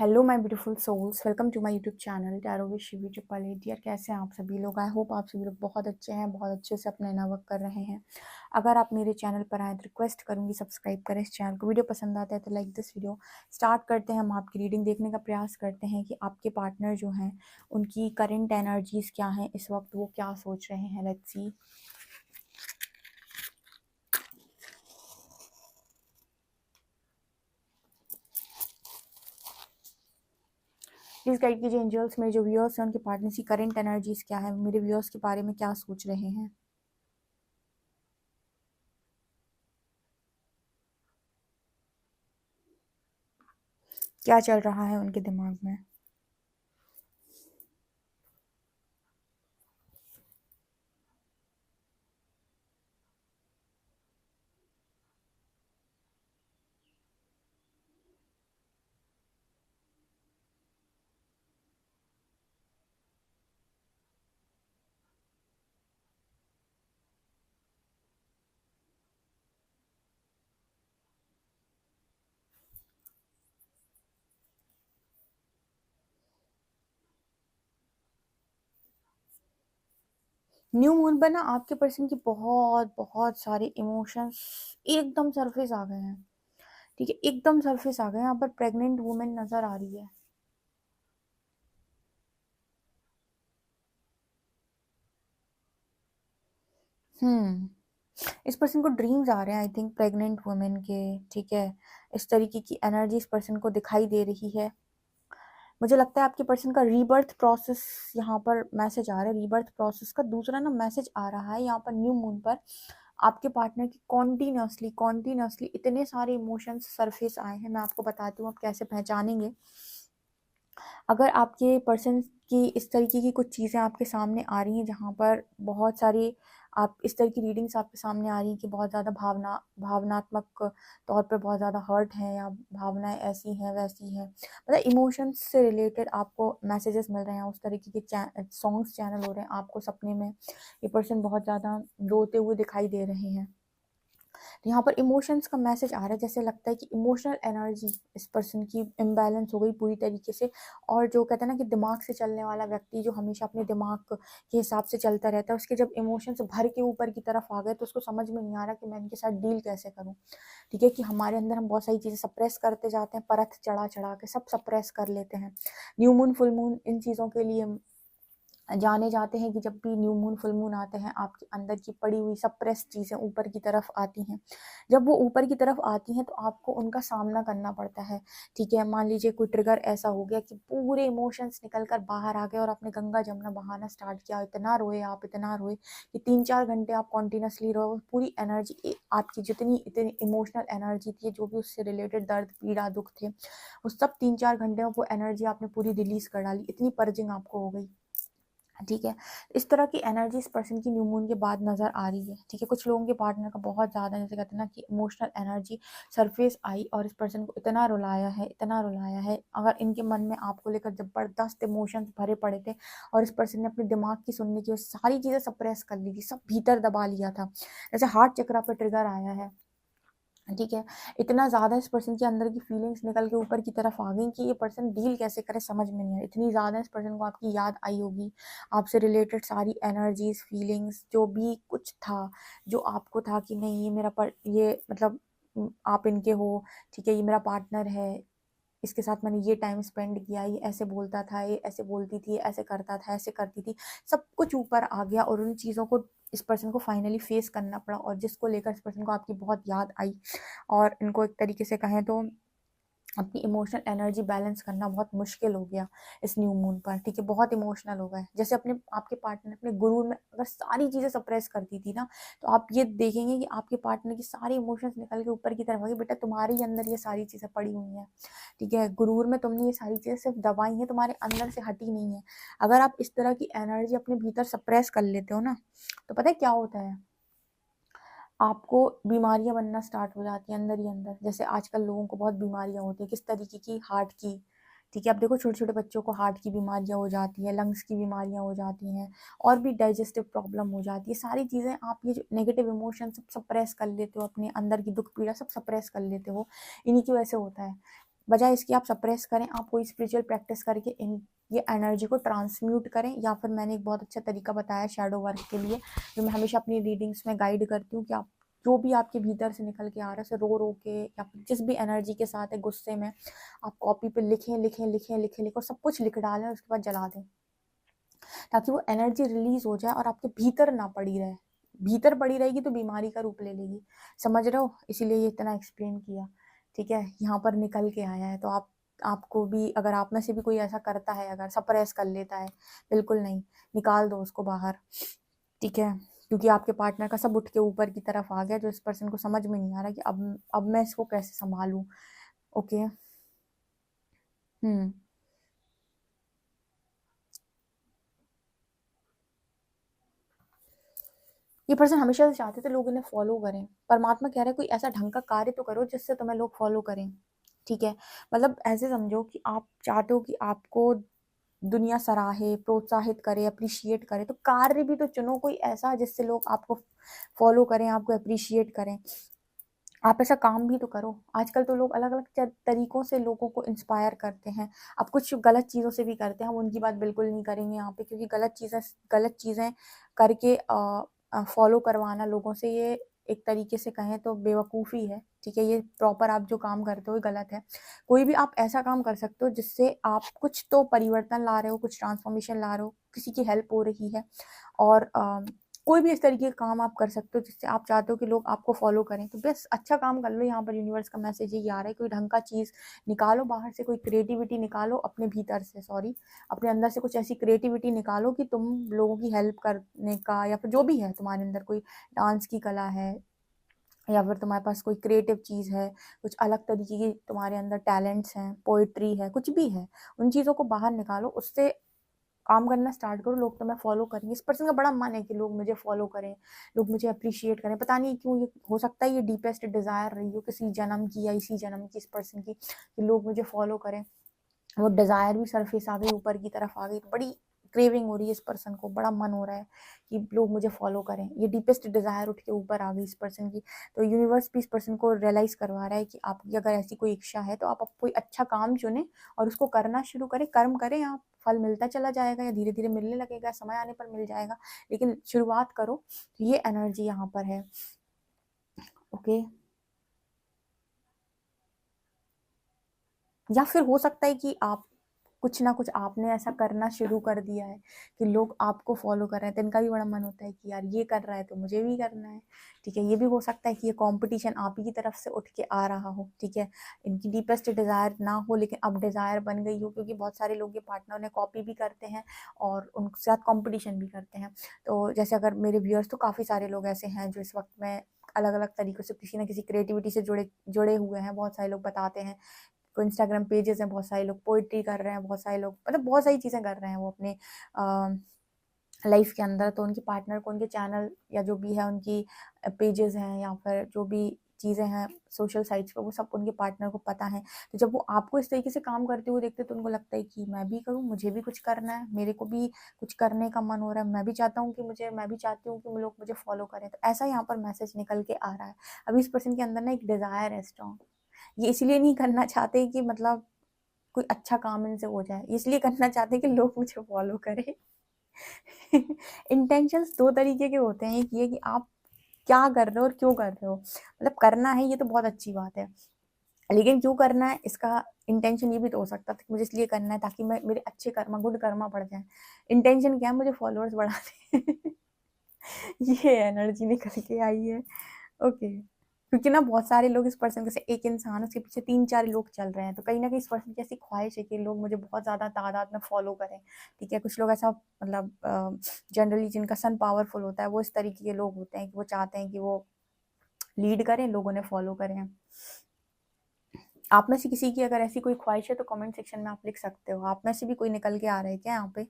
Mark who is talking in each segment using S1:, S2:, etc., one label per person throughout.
S1: Hello my beautiful souls, welcome to my YouTube channel tarot with Shivi triple eight. यार कैसे हैं आप सभी लोग? आई होप आप सभी लोग बहुत अच्छे हैं, बहुत अच्छे से अपना इना वर्क कर रहे हैं। अगर आप मेरे चैनल पर आए तो रिक्वेस्ट करूंगी सब्सक्राइब करें इस चैनल को। वीडियो पसंद आता है तो लाइक दिस वीडियो। स्टार्ट करते हैं, हम आपकी रीडिंग देखने का प्रयास करते हैं कि आपके पार्टनर जो हैं उनकी करंट एनर्जीज क्या हैं इस वक्त, वो क्या सोच रहे हैं। Let's see. प्लीज गाइड कीजिए एंजल्स, मेरे जो व्यूअर्स हैं उनके पार्टनर की करंट एनर्जीज क्या है, मेरे व्यूअर्स के बारे में क्या सोच रहे हैं। क्या चल रहा है उनके दिमाग में। न्यू मून पर ना आपके पर्सन की बहुत बहुत सारे इमोशंस एकदम सरफेस आ गए हैं। ठीक है, एकदम सरफेस आ गए हैं। यहाँ पर प्रेग्नेंट वुमेन नजर आ रही है। हम्म इस पर्सन को ड्रीम्स आ रहे हैं, आई थिंक प्रेग्नेंट वुमेन के। ठीक है, इस तरीके की एनर्जी इस पर्सन को दिखाई दे रही है। मुझे लगता है आपके पर्सन का रीबर्थ प्रोसेस यहाँ पर मैसेज आ रहा है। रीबर्थ प्रोसेस का दूसरा ना मैसेज आ रहा है यहाँ पर न्यू मून पर। आपके पार्टनर की कॉन्टिन्यूसली कॉन्टिन्यूसली इतने सारे इमोशंस सरफेस आए हैं। मैं आपको बताती हूँ आप कैसे पहचानेंगे। अगर आपके पर्सन की इस तरीके की कुछ चीज़ें आपके सामने आ रही हैं जहाँ पर बहुत सारी आप इस तरह की रीडिंग्स आपके सामने आ रही हैं कि बहुत ज़्यादा भावनात्मक तौर पे बहुत ज़्यादा हर्ट हैं, या भावनाएं ऐसी हैं वैसी हैं, मतलब इमोशंस से रिलेटेड आपको मैसेजेस मिल रहे हैं। उस तरीके के सॉन्ग्स चैनल हो रहे हैं आपको सपने में। ये पर्सन बहुत ज़्यादा रोते हुए दिखाई दे रहे हैं। तो यहाँ पर इमोशंस का मैसेज आ रहा है, जैसे लगता है कि इमोशनल एनर्जी इस पर्सन की इम्बैलेंस हो गई पूरी तरीके से। और जो कहते हैं ना कि दिमाग से चलने वाला व्यक्ति जो हमेशा अपने दिमाग के हिसाब से चलता रहता है, उसके जब इमोशंस भर के ऊपर की तरफ आ गए तो उसको समझ में नहीं आ रहा कि मैं इनके साथ डील कैसे करूँ। ठीक है, कि हमारे अंदर हम बहुत सारी चीज़ें सप्रेस करते जाते हैं, परत चढ़ा चढ़ा के सब सप्रेस कर लेते हैं। New moon full moon in चीज़ों के लिए जाने जाते हैं कि जब भी न्यू मून फुल मून आते हैं आपके अंदर की पड़ी हुई सप्रेस चीज़ें ऊपर की तरफ आती हैं। जब वो ऊपर की तरफ आती हैं तो आपको उनका सामना करना पड़ता है। ठीक है, मान लीजिए कोई ट्रिगर ऐसा हो गया कि पूरे इमोशंस निकल कर बाहर आ गए और आपने गंगा जमुना बहाना स्टार्ट किया, इतना रोए आप, इतना रोए कि 3-4 घंटे आप कॉन्टिन्यूसली रो। पूरी एनर्जी आपकी जितनी इतनी इमोशनल एनर्जी थी, जो भी उससे रिलेटेड दर्द पीड़ा दुख थे, वो सब 3-4 घंटे में वो एनर्जी आपने पूरी रिलीज कर डाली, इतनी पर्जिंग आपको हो गई। ठीक है, इस तरह की एनर्जी इस पर्सन की न्यू मून के बाद नजर आ रही है। ठीक है, कुछ लोगों के पार्टनर का बहुत ज्यादा, जैसे कहते हैं ना कि इमोशनल एनर्जी सरफेस आई और इस पर्सन को इतना रुलाया है, इतना रुलाया है। अगर इनके मन में आपको लेकर जबरदस्त इमोशंस भरे पड़े थे और इस पर्सन ने अपने दिमाग की सुनने की वो सारी चीजें सप्रेस कर ली थी, सब भीतर दबा लिया था। जैसे हार्ट चक्रा पर ट्रिगर आया है। ठीक है, इतना ज़्यादा इस पर्सन के अंदर की फीलिंग्स निकल के ऊपर की तरफ आ गई कि ये पर्सन डील कैसे करे समझ में नहीं आ रहा। इतनी ज़्यादा इस पर्सन को आपकी याद आई होगी, आपसे रिलेटेड सारी एनर्जीज फीलिंग्स जो भी कुछ था, जो आपको था कि नहीं ये मेरा ये मतलब आप इनके हो। ठीक है, ये मेरा पार्टनर है, इसके साथ मैंने ये टाइम स्पेंड किया, ये ऐसे बोलता था, ये ऐसे बोलती थी, ऐसे करता था, ऐसे करती थी। सब कुछ ऊपर आ गया और उन चीज़ों को इस पर्सन को फाइनली फेस करना पड़ा, और जिसको लेकर इस पर्सन को आपकी बहुत याद आई। और इनको एक तरीके से कहें तो अपनी इमोशनल एनर्जी बैलेंस करना बहुत मुश्किल हो गया इस न्यू मून पर। ठीक है, बहुत इमोशनल हो गए। जैसे अपने आपके पार्टनर अपने गुरूर में अगर सारी चीज़ें सप्रेस करती थी ना, तो आप ये देखेंगे कि आपके पार्टनर की सारी इमोशंस निकल के ऊपर की तरफ आ गई। बेटा तुम्हारे ही अंदर ये सारी चीज़ें पड़ी हुई हैं। ठीक है, गुरूर में तुमने ये सारी चीज़ें सिर्फ दबाई हैं, तुम्हारे अंदर से हटी नहीं है। अगर आप इस तरह की एनर्जी अपने भीतर सप्रेस कर लेते हो ना, तो पता है क्या होता है, आपको बीमारियां बनना स्टार्ट हो जाती हैं अंदर ही अंदर। जैसे आजकल लोगों को बहुत बीमारियां होती हैं, किस तरीके की, हार्ट की। ठीक है, अब देखो छोटे छोटे बच्चों को हार्ट की बीमारियां हो जाती है, लंग्स की बीमारियां हो जाती हैं, और भी डाइजेस्टिव प्रॉब्लम हो जाती है। सारी चीज़ें आप ये जो नेगेटिव इमोशन सब सप्रेस कर लेते हो, अपने अंदर की दुख पीड़ा सब सप्रेस कर लेते हो, इन्हीं की वजह से होता है। बजाय इसकी आप सप्रेस करें, आप कोई स्पिरिचुअल प्रैक्टिस करके ये एनर्जी को ट्रांसम्यूट करें, या फिर मैंने एक बहुत अच्छा तरीका बताया शैडो वर्क के लिए, जो मैं हमेशा अपनी रीडिंग्स में गाइड करती हूँ कि आप जो भी आपके भीतर से निकल के आ रहा है, उसे रो रो के या फिर जिस भी एनर्जी के साथ है, गुस्से में, आप कॉपी पे लिखें लिखें लिखें लिखें लिखें, सब कुछ लिख डालें, उसके बाद जला दें, ताकि वो एनर्जी रिलीज हो जाए और आपके भीतर ना पड़ी रहे। भीतर पड़ी रहेगी तो बीमारी का रूप ले लेगी, समझ रहे हो? इसीलिए ये इतना एक्सप्लेन किया, ठीक है? यहाँ पर निकल के आया है, तो आपको भी, अगर आप में से भी कोई ऐसा करता है, अगर सप्रेस कर लेता है, बिल्कुल नहीं, निकाल दो उसको बाहर, ठीक है? क्योंकि आपके पार्टनर का सब उठ के ऊपर की तरफ आ गया, जो इस पर्सन को समझ में नहीं आ रहा कि अब मैं इसको कैसे संभालूं। ओके। हम्म। ये पर्सन हमेशा से चाहते थे लोग इन्हें फॉलो करें। परमात्मा कह रहा है कोई ऐसा ढंग का कार्य तो करो जिससे तुम्हें लोग फॉलो करें, ठीक है? मतलब ऐसे समझो कि आप चाहते हो कि आपको दुनिया सराहे, प्रोत्साहित करे, अप्रिशिएट करे, तो कार्य भी तो चुनो कोई ऐसा जिससे लोग आपको फॉलो करें, आपको अप्रिशिएट करें। आप ऐसा काम भी तो करो। आजकल तो लोग अलग अलग तरीकों से लोगों को इंस्पायर करते हैं। अब कुछ गलत चीज़ों से भी करते हैं, हम उनकी बात बिल्कुल नहीं करेंगे यहाँ पे, क्योंकि गलत चीज़ें करके फॉलो करवाना लोगों से, ये एक तरीके से कहें तो बेवकूफ़ी है, ठीक है? ये प्रॉपर आप जो काम करते हो गलत है। कोई भी आप ऐसा काम कर सकते हो जिससे आप कुछ तो परिवर्तन ला रहे हो, कुछ ट्रांसफॉर्मेशन ला रहे हो, किसी की हेल्प हो रही है, और कोई भी इस तरीके का काम आप कर सकते हो जिससे आप चाहते हो कि लोग आपको फॉलो करें, तो बस अच्छा काम कर लो। यहाँ पर यूनिवर्स का मैसेज ये आ रहा है, कोई ढंग का चीज़ निकालो बाहर से, कोई क्रिएटिविटी निकालो अपने भीतर से, सॉरी, अपने अंदर से कुछ ऐसी क्रिएटिविटी निकालो कि तुम लोगों की हेल्प करने का, या फिर जो भी है तुम्हारे अंदर, कोई डांस की कला है, या फिर तुम्हारे पास कोई क्रिएटिव चीज़ है, कुछ अलग तरीके की तुम्हारे अंदर टैलेंट्स हैं, पोइट्री है, कुछ भी है, उन चीज़ों को बाहर निकालो, उससे काम करना स्टार्ट करो, लोग तुम्हें फॉलो करेंगे। इस पर्सन का बड़ा मन है कि लोग मुझे फॉलो करें, लोग मुझे अप्रिशिएट करें। पता नहीं क्यों, ये हो सकता है ये डीपेस्ट डिज़ायर रही हो किसी जन्म की या इसी जन्म की इस पर्सन की, कि लोग मुझे फॉलो करें। वो डिज़ायर भी सरफेस आ गई, ऊपर की तरफ आ गई, तो बड़ी क्रेविंग हो रही है इस पर्सन को, बड़ा मन हो रहा है कि लोग मुझे फॉलो करें। ये डीपेस्ट डिज़ायर उठ के ऊपर आ गई इस पर्सन की। तो यूनिवर्स भी इस पर्सन को रियलाइज़ करवा रहा है कि आपकी अगर ऐसी कोई इच्छा है तो आप कोई अच्छा काम चुनें और उसको करना शुरू करें, कर्म करें आप, फल मिलता चला जाएगा या धीरे धीरे मिलने लगेगा, समय आने पर मिल जाएगा, लेकिन शुरुआत करो। तो ये एनर्जी यहाँ पर है। ओके। या फिर हो सकता है कि आप कुछ ना कुछ आपने ऐसा करना शुरू कर दिया है कि लोग आपको फॉलो कर रहे हैं, तो इनका भी बड़ा मन होता है कि यार ये कर रहा है तो मुझे भी करना है, ठीक है? ये भी हो सकता है कि ये कंपटीशन आप ही की तरफ से उठ के आ रहा हो, ठीक है? इनकी डीपेस्ट डिज़ायर ना हो, लेकिन अब डिज़ायर बन गई हो, क्योंकि बहुत सारे लोग ये पार्टनर ने कॉपी भी करते हैं और उनके साथ कॉम्पिटिशन भी करते हैं। तो जैसे अगर मेरे व्यूअर्स, तो काफ़ी सारे लोग ऐसे हैं जो इस वक्त में अलग अलग तरीक़ों से किसी ना किसी क्रिएटिविटी से जुड़े जुड़े हुए हैं। बहुत सारे लोग बताते हैं, को इंस्टाग्राम पेजेस हैं, बहुत सारे लोग पोइट्री कर रहे हैं, बहुत सारे लोग मतलब बहुत सारी चीज़ें कर रहे हैं वो अपने लाइफ के अंदर। तो उनके पार्टनर को उनके चैनल या जो भी है उनकी पेजेस हैं, या फिर जो भी चीज़ें हैं सोशल साइट्स पे, वो सब उनके पार्टनर को पता है। तो जब वो आपको इस तरीके से काम करते हुए देखते हैं, तो उनको लगता है कि मैं भी करूँ, मुझे भी कुछ करना है, मेरे को भी कुछ करने का मन हो रहा है, मैं भी चाहता हूँ कि मैं भी चाहती हूँ कि लोग मुझे फॉलो करें। तो ऐसा यहाँ पर मैसेज निकल के आ रहा है। अभी इस पर्सन के अंदर ना एक डिज़ायर है स्ट्रॉन्ग। ये इसलिए नहीं करना चाहते कि मतलब कोई अच्छा काम इनसे हो जाए, इसलिए करना चाहते हैं कि लोग मुझे फॉलो करें। इंटेंशंस दो तरीके के होते हैं, एक ये कि आप क्या कर रहे हो और क्यों कर रहे हो। मतलब करना है ये तो बहुत अच्छी बात है, लेकिन क्यों करना है इसका इंटेंशन ये भी तो हो सकता था कि मुझे इसलिए करना है ताकि मैं मेरे अच्छे कर्मा, गुड कर्मा बढ़ जाए। इंटेंशन क्या है? मुझे फॉलोअर्स बढ़ाने। ये एनर्जी निकल के आई है। ओके। क्योंकि ना बहुत सारे लोग इस पर्सन, जैसे एक इंसान उसके पीछे 3-4 लोग चल रहे हैं, तो कहीं ना कहीं इस पर्सन की ऐसी ख्वाहिश है कि लोग मुझे बहुत ज़्यादा तादाद में फॉलो करें, ठीक है? कुछ लोग ऐसा, मतलब जनरली जिनका सन पावरफुल होता है, वो इस तरीके के लोग होते हैं कि वो चाहते हैं कि वो लीड करें, लोगों ने फॉलो करें। आप में से किसी की अगर ऐसी कोई ख्वाहिश है तो कमेंट सेक्शन में आप लिख सकते हो। आप में से भी कोई निकल के आ रहा है क्या यहाँ पे?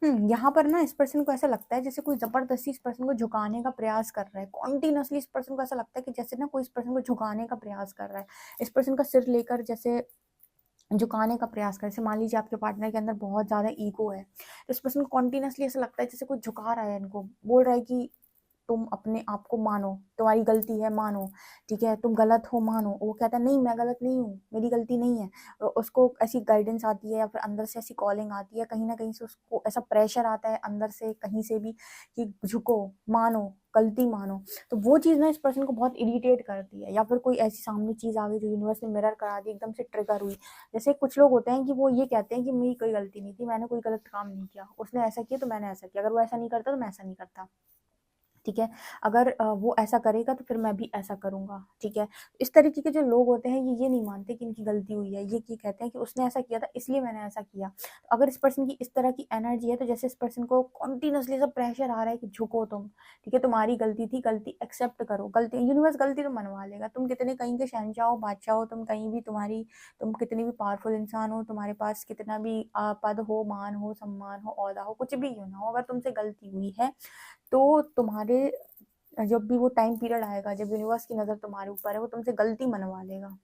S1: यहाँ पर ना इस पर्सन को ऐसा लगता है जैसे कोई ज़बरदस्ती इस पर्सन को झुकाने का प्रयास कर रहा है। कॉन्टिन्यूअसली इस पर्सन को ऐसा लगता है कि जैसे ना कोई इस पर्सन को झुकाने का प्रयास कर रहा है। इस पर्सन का सिर लेकर जैसे झुकाने का प्रयास कर, जैसे मान लीजिए आपके पार्टनर के अंदर बहुत ज़्यादा ईगो है, तो इस पर्सन को कॉन्टिन्यूअसली ऐसा लगता है जैसे कोई झुका रहा है इनको, बोल रहा है कि तुम अपने आप को मानो, तुम्हारी गलती है मानो, ठीक है, तुम गलत हो मानो। वो कहता है नहीं मैं गलत नहीं हूँ, मेरी गलती नहीं है। उसको ऐसी गाइडेंस आती है या फिर अंदर से ऐसी कॉलिंग आती है, कहीं ना कहीं से उसको ऐसा प्रेशर आता है अंदर से कहीं से भी कि झुको, मानो, गलती मानो। तो वो चीज़ ना इस पर्सन को बहुत इरिटेट करती है। या फिर कोई ऐसी सामने चीज़ आ गई जो यूनिवर्स ने मिरर करा दी, एकदम से ट्रिगर हुई। जैसे कुछ लोग होते हैं कि वो ये कहते हैं कि मेरी कोई गलती नहीं थी, मैंने कोई गलत काम नहीं किया, उसने ऐसा किया तो मैंने ऐसा किया, अगर वो ऐसा नहीं करता तो मैं ऐसा नहीं करता, ठीक है, अगर वो ऐसा करेगा तो फिर मैं भी ऐसा करूँगा, ठीक है। इस तरीके के जो लोग होते हैं ये नहीं मानते कि इनकी गलती हुई है, ये कहते हैं कि उसने ऐसा किया था इसलिए मैंने ऐसा किया। तो अगर इस पर्सन की इस तरह की एनर्जी है तो जैसे इस पर्सन को कंटिन्यूअसली ऐसा प्रेशर आ रहा है कि झुको तुम, ठीक है, तुम्हारी गलती थी, गलती एक्सेप्ट करो, गलती यूनिवर्स गलती तो मनवा लेगा। तुम कितने कहीं के शहंशाह हो, बादशाह हो, तुम कहीं भी तुम कितनी भी पावरफुल इंसान हो, तुम्हारे पास कितना भी पद हो, मान हो, सम्मान हो, ओहदा हो, कुछ भी क्यों ना हो, अगर तुमसे गलती हुई है तो तुम्हारे जब भी वो टाइम पीरियड आएगा जब यूनिवर्स की नज़र तुम्हारे ऊपर है, वो तुमसे गलती मनवा लेगा।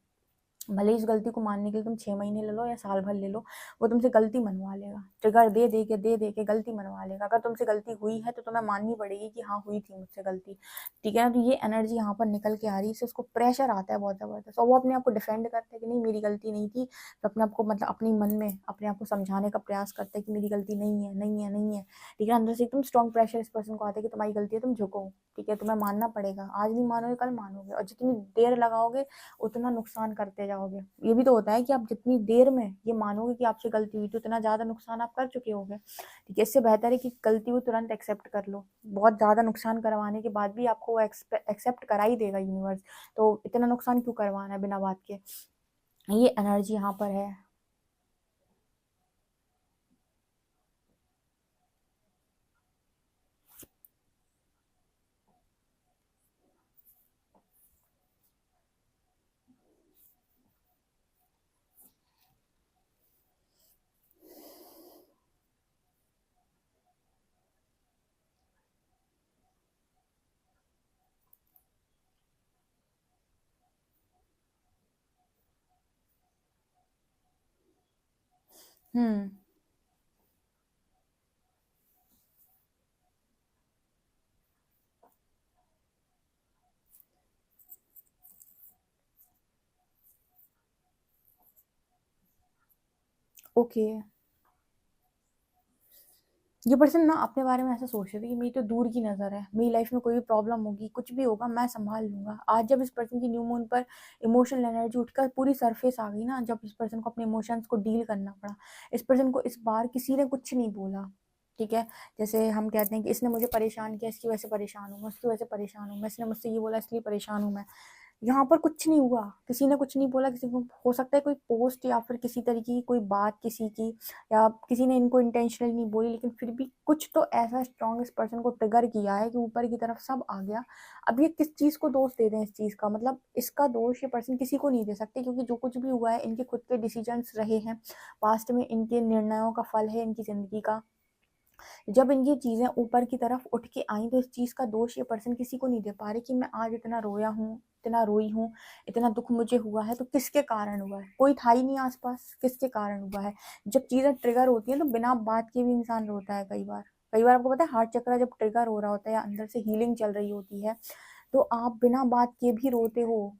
S1: भले इस गलती को मानने के लिए तुम 6 महीने ले लो या साल भर ले लो, वो तुमसे गलती मनवा लेगा। ट्रिगर दे के गलती मनवा लेगा। अगर तुमसे गलती हुई है तो तुम्हें माननी पड़ेगी कि हाँ हुई थी मुझसे गलती, ठीक है ना। तो ये एनर्जी यहाँ पर निकल के आ रही है, इससे उसको प्रेशर आता है बहुत ज़बरदस्त, और वो अपने आप को डिफेंड करता है कि नहीं मेरी गलती नहीं थी। तो अपने आप को मतलब अपने मन में अपने आप को समझाने का प्रयास करता है कि मेरी गलती नहीं है, नहीं है, नहीं है, ठीक है। अंदर से एकदम स्ट्रॉन्ग प्रेशर इस पर्सन को आता है कि तुम्हारी गलती है, तुम झुको, ठीक है, तुम्हें मानना पड़ेगा, आज नहीं मानोगे कल मानोगे, और जितनी देर लगाओगे उतना नुकसान करते जाओगे। ये भी तो होता है कि आप जितनी देर में ये मानोगे कि आपसे गलती हुई तो उतना ज़्यादा नुकसान आप कर चुके होगे, ठीक है। इससे बेहतर है कि गलती हुई तुरंत एक्सेप्ट कर लो। बहुत ज़्यादा नुकसान करवाने के बाद भी आपको वो एक्सेप्ट करा ही देगा यूनिवर्स, तो इतना नुकसान क्यों करवाना है बिना बात के। ये एनर्जी यहाँ पर है। हम्म। ओके। ये पर्सन ना अपने बारे में ऐसा सोच रहे थे कि मेरी तो दूर की नज़र है, मेरी लाइफ में कोई भी प्रॉब्लम होगी, कुछ भी होगा मैं संभाल लूंगा। आज जब इस पर्सन की न्यू मून पर इमोशनल एनर्जी उठकर पूरी सरफेस आ गई ना, जब इस पर्सन को अपने इमोशंस को डील करना पड़ा, इस पर्सन को इस बार किसी ने कुछ नहीं बोला, ठीक है। जैसे हम कहते हैं कि इसने मुझे परेशान किया इसकी वजह से परेशान हूँ, मैं उसकी वजह से परेशान हूँ, मैं इसने मुझसे ये बोला इसलिए परेशान हूँ मैं। यहाँ पर कुछ नहीं हुआ, किसी ने कुछ नहीं बोला किसी को। हो सकता है कोई पोस्ट या फिर किसी तरीके की कोई बात किसी की, या किसी ने इनको इंटेंशनली नहीं बोली, लेकिन फिर भी कुछ तो ऐसा स्ट्रॉन्ग इस पर्सन को ट्रिगर किया है कि ऊपर की तरफ सब आ गया। अब ये किस चीज़ को दोष दे दें, इस चीज़ का मतलब इसका दोष ये पर्सन किसी को नहीं दे सकते, क्योंकि जो कुछ भी हुआ है इनके खुद के डिसीजंस रहे हैं, पास्ट में इनके निर्णयों का फल है इनकी ज़िंदगी का। जब इनकी चीज़ें ऊपर की तरफ उठ के आई तो इस चीज़ का दोष ये पर्सन किसी को नहीं दे पा रहे कि मैं आज इतना रोया हूँ, इतना रोई हूँ, इतना दुख मुझे हुआ है तो किसके कारण हुआ है। कोई था ही नहीं आसपास, किसके कारण हुआ है। जब चीज़ें ट्रिगर होती हैं तो बिना बात के भी इंसान रोता है कई बार। कई बार आपको पता है हार्ट चक्र जब ट्रिगर हो रहा होता है या अंदर से हीलिंग चल रही होती है तो आप बिना बात के भी रोते हो।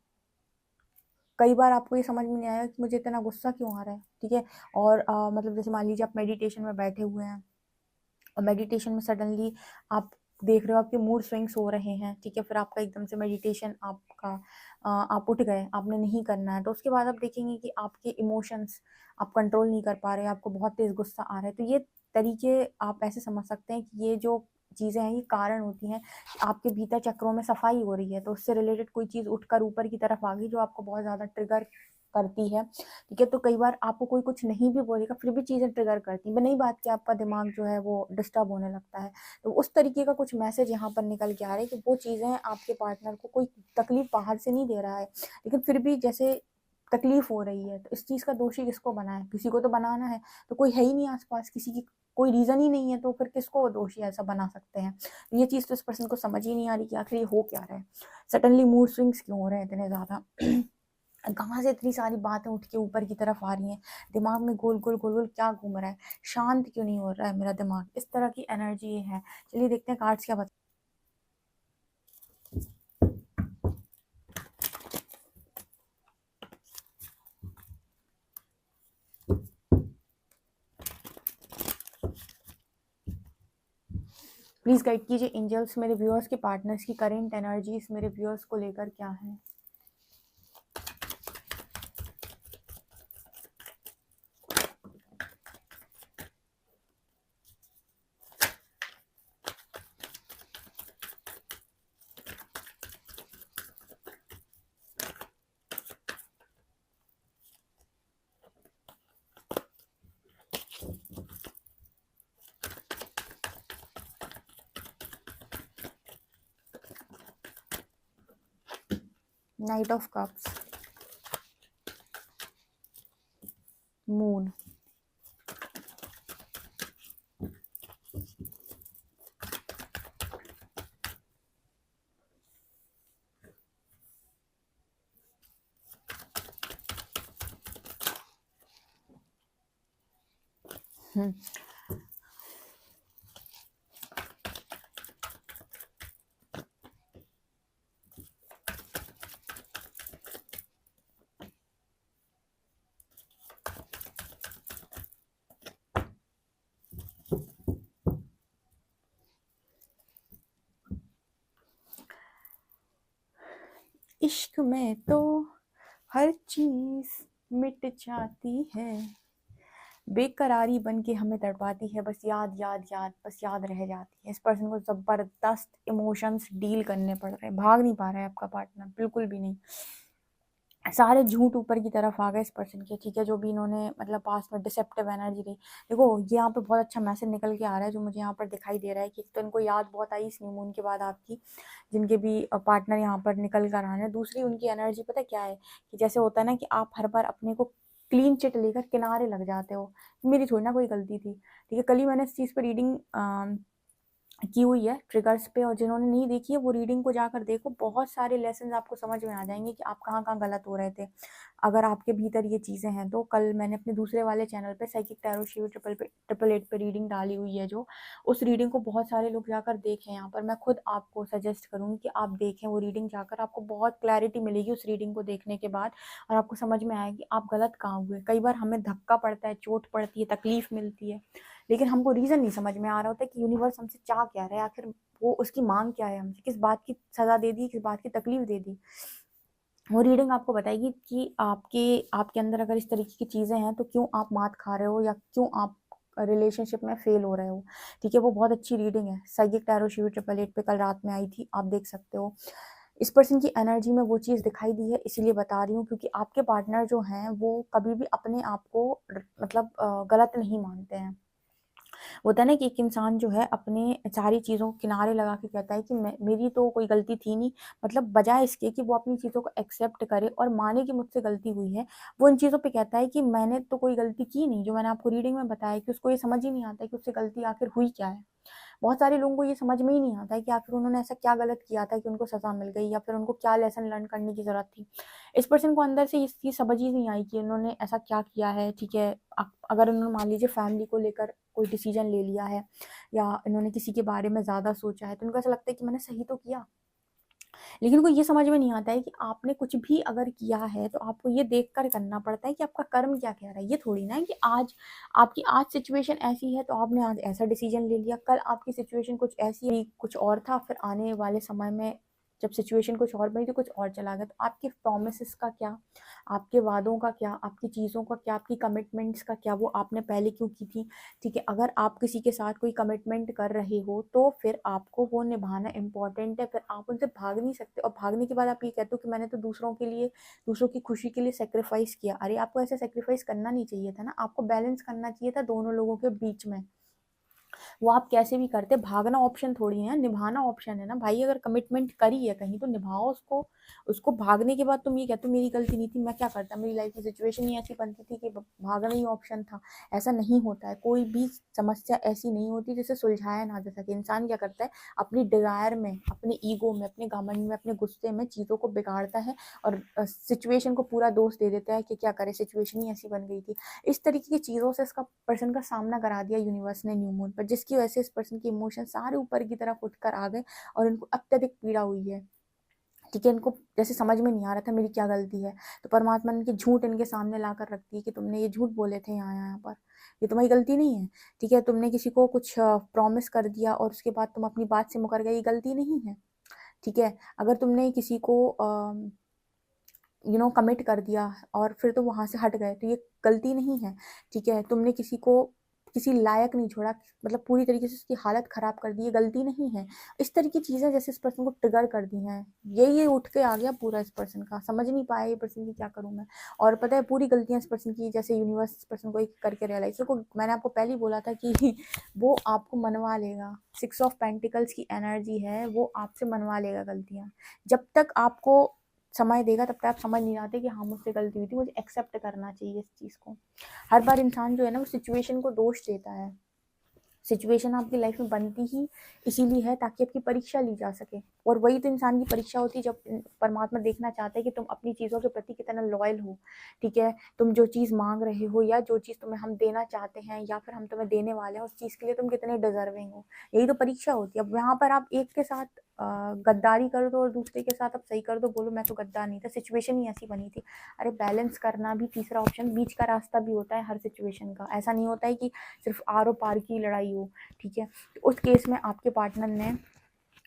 S1: कई बार आपको ये समझ में नहीं आया कि मुझे इतना गुस्सा क्यों आ रहा है, ठीक है। और मतलब जैसे मान लीजिए आप मेडिटेशन में बैठे हुए हैं और मेडिटेशन में सडनली आप देख रहे हो आपके मूड स्विंग्स हो रहे हैं, ठीक है, फिर आपका एकदम से मेडिटेशन आपका आप उठ गए, आपने नहीं करना है, तो उसके बाद आप देखेंगे कि आपके इमोशंस आप कंट्रोल नहीं कर पा रहे, आपको बहुत तेज गुस्सा आ रहा है। तो ये तरीके आप ऐसे समझ सकते हैं कि ये जो चीज़ें हैं ये कारण होती हैं कि आपके भीतर चक्रों में सफाई हो रही है, तो उससे रिलेटेड कोई चीज़ उठकर ऊपर की तरफ आ गई जो आपको बहुत ज़्यादा ट्रिगर करती है, ठीक है। तो कई बार आपको कोई कुछ नहीं भी बोलेगा फिर भी चीज़ें ट्रिगर करती हैं, बिना ही बात के आपका दिमाग जो है वो डिस्टर्ब होने लगता है। तो उस तरीके का कुछ मैसेज यहाँ पर निकल के आ रहा है कि वो चीज़ें आपके पार्टनर को कोई तकलीफ बाहर से नहीं दे रहा है, लेकिन फिर भी जैसे तकलीफ हो रही है, तो इस चीज़ का दोषी किसको बनाए, किसी को तो बनाना है। तो कोई है ही नहीं आसपास किसी की, कोई रीज़न ही नहीं है, तो फिर किसको दोषी ऐसा बना सकते हैं? ये चीज़ तो इस पर्सन को समझ ही नहीं आ रही कि आखिर ये हो क्या रहा है, सडनली मूड स्विंग्स क्यों हो रहे हैं इतने ज़्यादा। कहाँ से इतनी सारी बातें उठ के ऊपर की तरफ आ रही हैं, दिमाग में गोल गोल गोल गोल क्या घूम रहा है, शांत क्यों नहीं हो रहा है मेरा दिमाग, इस तरह की एनर्जी ये है। चलिए देखते हैं कार्ड्स क्या बता। प्लीज़ गाइड कीजिए एंजल्स, मेरे व्यूअर्स के पार्टनर्स की करेंट एनर्जीज मेरे व्यूअर्स को लेकर क्या है। नाइट ऑफ कप्स, मून, इश्क में तो हर चीज मिट जाती है, बेकरारी बन के हमें तड़पाती है, बस याद याद याद बस याद रह जाती है। इस पर्सन को जबरदस्त इमोशंस डील करने पड़ रहे हैं, भाग नहीं पा रहा है आपका पार्टनर, बिल्कुल भी नहीं। सारे झूठ ऊपर की तरफ आ गए इस पर्सन के, ठीक है, जो भी इन्होंने मतलब पास में डिसेप्टिव एनर्जी दी। देखो ये यहाँ पे बहुत अच्छा मैसेज निकल के आ रहा है जो मुझे यहाँ पर दिखाई दे रहा है कि तो इनको याद बहुत आई इस न्यू मून के बाद आपकी, जिनके भी पार्टनर यहाँ पर निकल कर आने। दूसरी उनकी एनर्जी पता क्या है कि जैसे होता है ना कि आप हर बार अपने को क्लीन चिट लेकर किनारे लग जाते हो, मेरी थोड़ी ना कोई गलती थी, ठीक है। कल ही मैंने इस चीज़ पर रीडिंग की हुई है ट्रिगर्स पे, और जिन्होंने नहीं देखी है वो रीडिंग को जाकर देखो, बहुत सारे लेसन आपको समझ में आ जाएंगे कि आप कहाँ कहाँ गलत हो रहे थे अगर आपके भीतर ये चीज़ें हैं तो। कल मैंने अपने दूसरे वाले चैनल पे साइकिक टैरो शिव 888 पे रीडिंग डाली हुई है, जो उस रीडिंग को बहुत सारे लोग जाकर देखें। यहाँ पर मैं खुद आपको सजेस्ट करूँगी कि आप देखें वो रीडिंग जाकर, आपको बहुत क्लैरिटी मिलेगी उस रीडिंग को देखने के बाद, और आपको समझ में आएगी आप गलत कहाँ हुए। कई बार हमें धक्का पड़ता है, चोट पड़ती है, तकलीफ मिलती है, लेकिन हमको रीज़न नहीं समझ में आ रहा होता कि यूनिवर्स हमसे चाह क्या रहा है, आखिर वो उसकी मांग क्या है हमसे, किस बात की सज़ा दे दी, किस बात की तकलीफ दे दी। वो रीडिंग आपको बताएगी कि आपके अंदर अगर इस तरीके की चीज़ें हैं तो क्यों आप मात खा रहे हो या क्यों आप रिलेशनशिप में फेल हो रहे हो, ठीक है। वो बहुत अच्छी रीडिंग है, साइकिक टैरो शिव 888 पे कल रात में आई थी, आप देख सकते हो। इस पर्सन की एनर्जी में वो चीज़ दिखाई दी है, इसीलिए बता रही हूँ क्योंकि आपके पार्टनर जो हैं वो कभी भी अपने आप को मतलब गलत नहीं मानते हैं। होता है ना कि एक इंसान जो है अपने सारी चीज़ों को किनारे लगा के कहता है कि मेरी तो कोई गलती थी नहीं, मतलब बजाय इसके कि वो अपनी चीज़ों को एक्सेप्ट करे और माने कि मुझसे गलती हुई है, वो इन चीज़ों पे कहता है कि मैंने तो कोई गलती की नहीं। जो मैंने आपको रीडिंग में बताया कि उसको ये समझ ही नहीं आता है कि उससे गलती आखिर हुई क्या है। बहुत सारे लोगों को ये समझ में ही नहीं आता है कि आखिर उन्होंने ऐसा क्या गलत किया था कि उनको सज़ा मिल गई, या फिर उनको क्या लेसन लर्न करने की ज़रूरत थी। इस पर्सन को अंदर से ये चीज़ समझ ही नहीं आई कि उन्होंने ऐसा क्या किया है, ठीक है। अगर उन्होंने मान लीजिए फैमिली को लेकर कोई डिसीजन ले लिया है या इन्होंने किसी के बारे में ज़्यादा सोचा है, तो उनको ऐसा लगता है कि मैंने सही तो किया। लेकिन उनको ये समझ में नहीं आता है कि आपने कुछ भी अगर किया है तो आपको ये देख कर करना पड़ता है कि आपका कर्म क्या कह रहा है। ये थोड़ी ना है कि आज आपकी आज सिचुएशन ऐसी है तो आपने आज ऐसा डिसीजन ले लिया, कल आपकी सिचुएशन कुछ ऐसी कुछ और था, फिर आने वाले समय में जब सिचुएशन कुछ और बनी तो कुछ और चला गया। तो आपके प्रोमिसेस का क्या, आपके वादों का क्या, आपकी चीज़ों का क्या, आपकी कमिटमेंट्स का क्या, वो आपने पहले क्यों की थी, ठीक है। अगर आप किसी के साथ कोई कमिटमेंट कर रहे हो तो फिर आपको वो निभाना इम्पॉर्टेंट है, फिर आप उनसे भाग नहीं सकते। और भागने के बाद आप ये कहते हो कि मैंने तो दूसरों के लिए, दूसरों की खुशी के लिए सेक्रीफाइस किया। अरे आपको ऐसे सेक्रीफाइस करना नहीं चाहिए था ना, आपको बैलेंस करना चाहिए था दोनों लोगों के बीच में। वो आप कैसे भी करते, भागना ऑप्शन थोड़ी है, निभाना ऑप्शन है ना भाई। अगर कमिटमेंट करी है कहीं तो निभाओ उसको, उसको भागने के बाद तुम ये कहते हो मेरी गलती नहीं थी, मैं क्या करता, मेरी लाइफ में सिचुएशन ही ऐसी बनती थी कि भागना ही ऑप्शन था। ऐसा नहीं होता है, कोई भी समस्या ऐसी नहीं होती जिसे सुलझाया ना जा सके। इंसान क्या करता है, अपनी डिजायर में, अपने ईगो में, अपने घमंड में, अपने गुस्से में चीज़ों को बिगाड़ता है और सिचुएशन को पूरा दोष दे देता है कि क्या करे, सिचुएशन ही ऐसी बन गई थी। इस तरीके की चीज़ों से इसका पर्सन का सामना करा दिया यूनिवर्स ने न्यू मून पर, जिसकी वजह से इस पर्सन के इमोशन सारे ऊपर की तरफ उठकर आ गए और इनको अत्यधिक पीड़ा हुई है। ठीक है, इनको जैसे समझ में नहीं आ रहा था मेरी क्या गलती है, तो परमात्मा ने इनके झूठ इनके सामने ला कर रख दी कि तुमने ये झूठ बोले थे यहाँ पर, ये तुम्हारी गलती नहीं है। ठीक है, तुमने किसी को कुछ प्रॉमिस कर दिया और उसके बाद तुम अपनी बात से मुकर गए, ये गलती नहीं है। ठीक है, अगर तुमने किसी को कमिट कर दिया और फिर तो वहां से हट गए, तो ये गलती नहीं है। ठीक है, तुमने किसी को किसी लायक नहीं छोड़ा, मतलब पूरी तरीके से उसकी हालत खराब कर दी, ये गलती नहीं है। इस तरह की चीजें जैसे इस पर्सन को ट्रिगर कर दी हैं, ये उठ के आ गया पूरा इस पर्सन का, समझ नहीं पाया ये पर्सन की क्या करूं मैं। और पता है पूरी गलतियां इस पर्सन की, जैसे यूनिवर्स इस पर्सन को एक करके रियलाइज को, मैंने आपको पहले ही बोला था कि वो आपको मनवा लेगा। 6 ऑफ पेंटिकल्स की एनर्जी है, वो आपसे मनवा लेगा गलतियां। जब तक आपको समय देगा तब तक आप समझ नहीं आते कि हाँ मुझसे गलती हुई थी, मुझे एक्सेप्ट करना चाहिए इस चीज़ को। हर बार इंसान जो है ना वो सिचुएशन को दोष देता है। सिचुएशन आपकी लाइफ में बनती ही इसीलिए है ताकि आपकी परीक्षा ली जा सके, और वही तो इंसान की परीक्षा होती है जब परमात्मा देखना चाहते हैं कि तुम अपनी चीज़ों के प्रति कितना लॉयल हो। ठीक है, तुम जो चीज़ मांग रहे हो या जो चीज़ तुम्हें हम देना चाहते हैं या फिर हम तुम्हें देने वाले हैं, उस चीज़ के लिए तुम कितने डिजर्विंग हो, यही तो परीक्षा होती है। अब यहाँ पर आप एक के साथ गद्दारी कर दो और दूसरे के साथ आप सही कर दो, बोलो मैं तो गद्दार नहीं था, सिचुएशन ही ऐसी बनी थी। अरे बैलेंस करना भी तीसरा ऑप्शन, बीच का रास्ता भी होता है हर सिचुएशन का। ऐसा नहीं होता है कि सिर्फ आर पार की लड़ाई हो। ठीक है, तो उस केस में आपके पार्टनर ने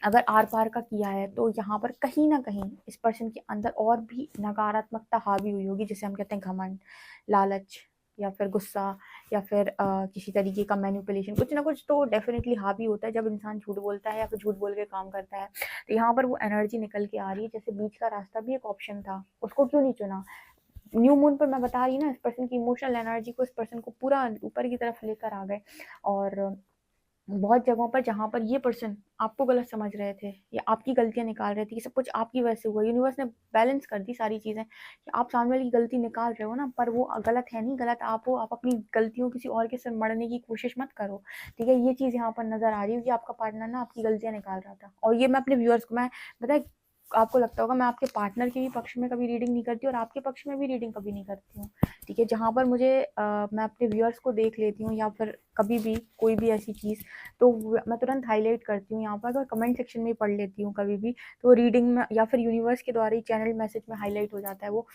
S1: अगर आर पार का किया है तो यहाँ पर कहीं ना कहीं इस पर्सन के अंदर और भी नकारात्मकता हावी हुई होगी, जिसे हम कहते हैं घमंड, लालच या फिर गुस्सा या फिर किसी तरीके का मैनिपुलेशन, कुछ ना कुछ तो डेफिनेटली हावी होता है जब इंसान झूठ बोलता है या फिर झूठ बोल के काम करता है। तो यहाँ पर वो एनर्जी निकल के आ रही है, जैसे बीच का रास्ता भी एक ऑप्शन था, उसको क्यों नहीं चुना। न्यू मून पर मैं बता रही ना, इस पर्सन की इमोशनल एनर्जी को इस पर्सन को पूरा ऊपर की तरफ लेकर आ गए। और बहुत जगहों पर जहाँ पर ये पर्सन आपको गलत समझ रहे थे या आपकी गलतियां निकाल रहे थे कि सब कुछ आपकी वजह से हुआ, यूनिवर्स ने बैलेंस कर दी सारी चीज़ें कि आप सामने वाली गलती निकाल रहे हो ना, पर वो गलत है नहीं, गलत आप हो। आप अपनी गलतियों किसी और के सिर मढ़ने की कोशिश मत करो। ठीक है, ये चीज़ यहाँ पर नजर आ रही है कि आपका पार्टनर ना आपकी गलतियां निकाल रहा था। और ये मैं अपने व्यूअर्स को, मैं पता है आपको लगता होगा मैं आपके पार्टनर के भी पक्ष में कभी रीडिंग नहीं करती और आपके पक्ष में भी रीडिंग कभी नहीं करती हूँ। ठीक है, जहाँ पर मुझे मैं अपने व्यूअर्स को देख लेती हूँ या फिर कभी भी कोई भी ऐसी चीज़, तो मैं तुरंत हाईलाइट करती हूँ यहाँ पर, अगर कमेंट सेक्शन में पढ़ लेती हूँ कभी भी, तो रीडिंग में या फिर यूनिवर्स के द्वारा ही चैनल मैसेज में हाईलाइट हो जाता है वो,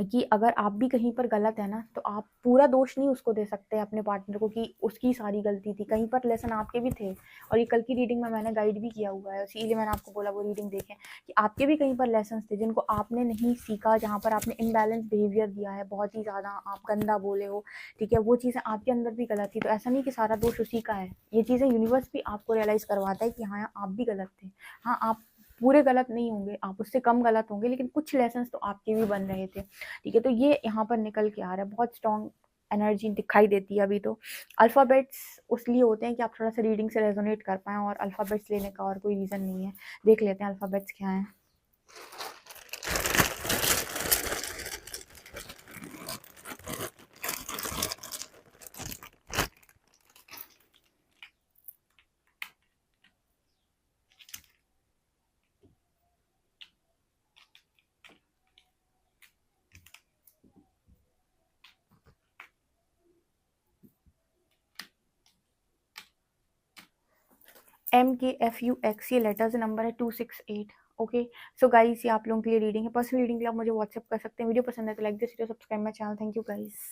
S1: कि अगर आप भी कहीं पर गलत है ना, तो आप पूरा दोष नहीं उसको दे सकते अपने पार्टनर को कि उसकी सारी गलती थी, कहीं पर लेसन आपके भी थे। और ये कल की रीडिंग में मैंने गाइड भी किया हुआ है, इसीलिए मैंने आपको बोला वो रीडिंग देखें कि आपके भी कहीं पर लेसन थे जिनको आपने नहीं सीखा, जहाँ पर आपने इम्बैलेंस बिहेवियर दिया है, बहुत ही ज़्यादा आप गंदा बोले हो। ठीक है, वो चीज़ें आपके अंदर भी गलत थी, तो ऐसा नहीं कि सारा दोष उसी का है। ये चीज़ें यूनिवर्स भी आपको रियलाइज करवाता है कि हाँ आप भी गलत थे। हाँ, आप पूरे गलत नहीं होंगे, आप उससे कम गलत होंगे, लेकिन कुछ लेसन्स तो आपके भी बन रहे थे। ठीक है, तो ये यहाँ पर निकल के आ रहा है, बहुत स्ट्रॉन्ग एनर्जी दिखाई देती है अभी तो। अल्फ़ाबेट्स उसलिए होते हैं कि आप थोड़ा सा रीडिंग से रेजोनेट कर पाएँ, और अल्फ़ाबेट्स लेने का और कोई रीज़न नहीं है। देख लेते हैं अल्फ़ाबेट्स क्या हैं। MKFUX ये लेटर्स नंबर है 268। ओके, सो गाइस ये आप लोगों के लिए रीडिंग है। पर्सनल रीडिंग के लिए आप मुझे व्हाट्सएप कर सकते हैं। वीडियो पसंद है तो like this video, subscribe my channel. Thank you guys.